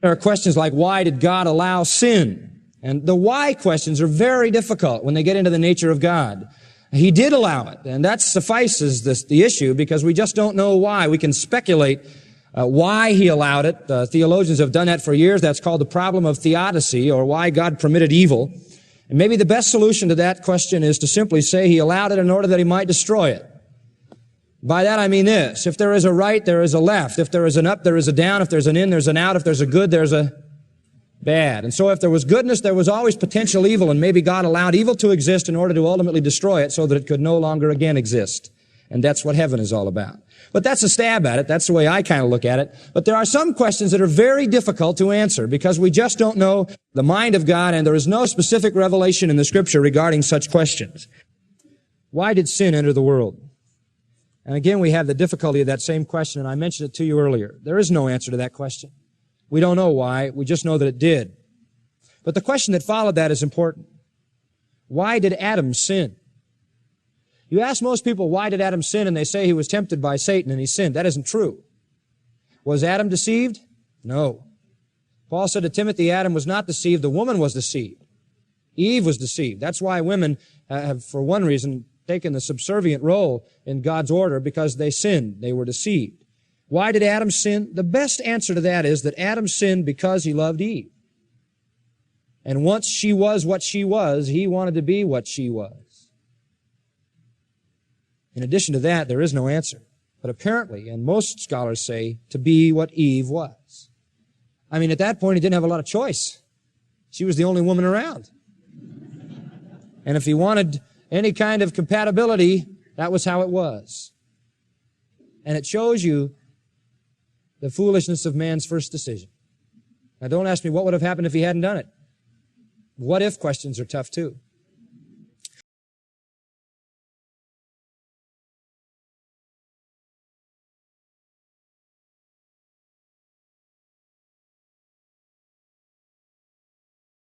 There are questions like, why did God allow sin? And the why questions are very difficult when they get into the nature of God. He did allow it, and that suffices the issue because we just don't know why. We can speculate why He allowed it. Theologians have done that for years. That's called the problem of Theodicy, or why God permitted evil. And maybe the best solution to that question is to simply say He allowed it in order that He might destroy it. By that I mean this: if there is a right, there is a left. If there is an up, there is a down. If there's an in, there's an out. If there's a good, there's a bad. And so if there was goodness, there was always potential evil, and maybe God allowed evil to exist in order to ultimately destroy it so that it could no longer again exist. And that's what heaven is all about. But that's a stab at it. That's the way I kind of look at it. But there are some questions that are very difficult to answer because we just don't know the mind of God, and there is no specific revelation in the Scripture regarding such questions. Why did sin enter the world? And again, we have the difficulty of that same question, and I mentioned it to you earlier. There is no answer to that question. We don't know why. We just know that it did. But the question that followed that is important. Why did Adam sin? You ask most people, why did Adam sin? And they say he was tempted by Satan and he sinned. That isn't true. Was Adam deceived? No. Paul said to Timothy, Adam was not deceived. The woman was deceived. Eve was deceived. That's why women have, for one reason, taken the subservient role in God's order, because they sinned. They were deceived. Why did Adam sin? The best answer to that is that Adam sinned because he loved Eve. And once she was what she was, he wanted to be what she was. In addition to that, there is no answer. But apparently, and most scholars say, to be what Eve was. I mean, at that point, he didn't have a lot of choice. She was the only woman around. And if he wanted any kind of compatibility, that was how it was. And it shows you the foolishness of man's first decision. Now, don't ask me what would have happened if he hadn't done it. What if questions are tough too.